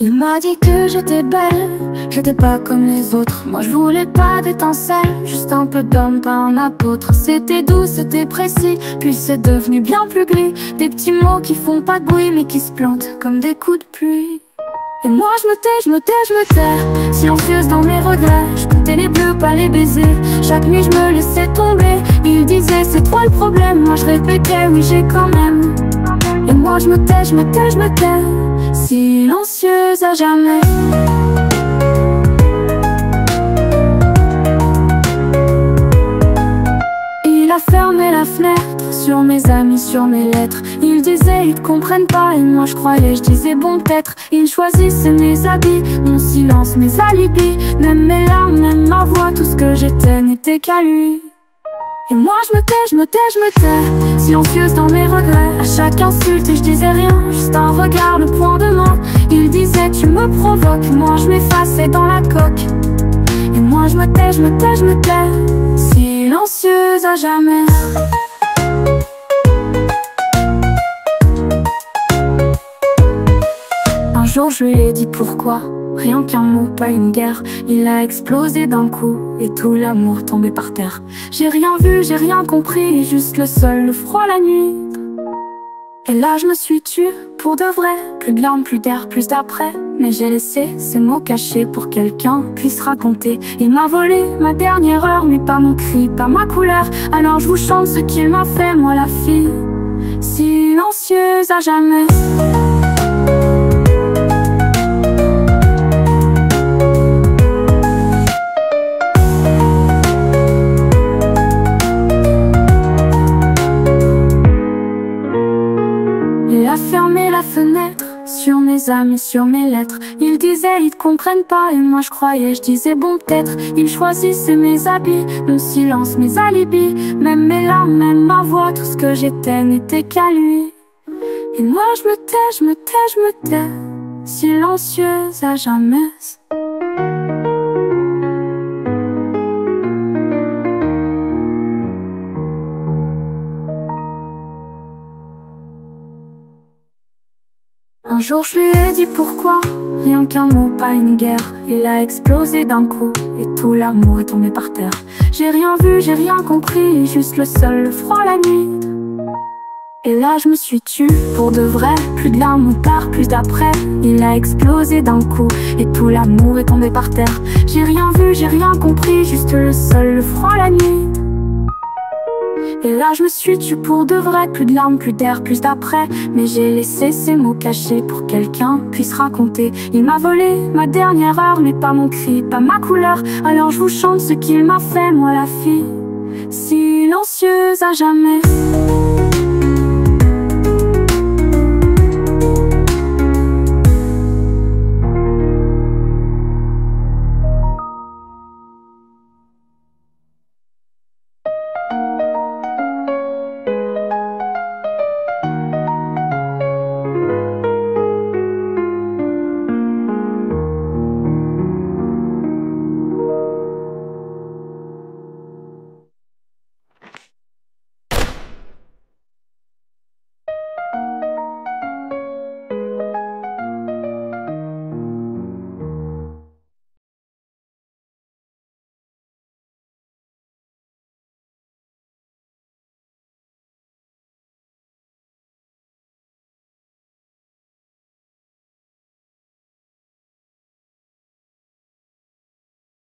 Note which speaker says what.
Speaker 1: Il m'a dit que j'étais belle, j'étais pas comme les autres. Moi je voulais pas d'étincelles, juste un peu d'homme, pas un apôtre. C'était doux, c'était précis, puis c'est devenu bien plus gris. Des petits mots qui font pas de bruit mais qui se plantent comme des coups de pluie. Et moi je me tais, je me tais, je me tais, silencieuse dans mes regrets. Je comptais les bleus, pas les baisers. Chaque nuit je me laissais tomber. Il disait c'est toi le problème, moi je répétais oui j'ai quand même. Et moi je me tais, je me tais, je me tais, silencieuse à jamais. Il a fermé la fenêtre sur mes amis, sur mes lettres. Il disait ils te comprennent pas, et moi je croyais, je disais bon peut-être. Il choisissait mes habits, mon silence, mes alibis. Même mes larmes, même ma voix, tout ce que j'étais n'était qu'à lui. Et moi je me tais, je me tais, je me tais, silencieuse dans mes regrets. À chaque insulte et je disais rien, juste un regard, le point de main. Il disait tu me provoques, moi je m'effaçais dans la coque. Et moi je me tais, je me tais, je me tais, silencieuse à jamais. Un jour je lui ai dit pourquoi, rien qu'un mot, pas une guerre. Il a explosé d'un coup et tout l'amour tombé par terre. J'ai rien vu, j'ai rien compris, juste le sol, le froid, la nuit. Et là je me suis tue, pour de vrai. Plus de larmes, plus d'air, plus d'après. Mais j'ai laissé ces mots cachés pour quelqu'un puisse raconter. Il m'a volé ma dernière heure, mais pas mon cri, pas ma couleur. Alors je vous chante ce qu'il m'a fait, moi la fille silencieuse à jamais. Il a fermé la fenêtre sur mes amis, sur mes lettres. Il disait ils te comprennent pas, et moi je croyais, je disais bon peut-être. Il choisissait mes habits, mon silence, mes alibis. Même mes larmes, même ma voix, tout ce que j'étais n'était qu'à lui. Et moi je me tais, je me tais, je me tais, silencieuse à jamais. Un jour je lui ai dit pourquoi, rien qu'un mot, pas une guerre. Il a explosé d'un coup et tout l'amour est tombé par terre. J'ai rien vu, j'ai rien compris, juste le sol, le froid, la nuit. Et là je me suis tue, pour de vrai. Plus de larmes ou part, plus d'après. Il a explosé d'un coup et tout l'amour est tombé par terre. J'ai rien vu, j'ai rien compris, juste le sol, le froid, la nuit. Et là je me suis tue pour de vrai. Plus de larmes, plus d'air, plus d'après. Mais j'ai laissé ces mots cachés pour quelqu'un puisse raconter. Il m'a volé ma dernière heure, mais pas mon cri, pas ma couleur. Alors je vous chante ce qu'il m'a fait, moi la fille silencieuse à jamais.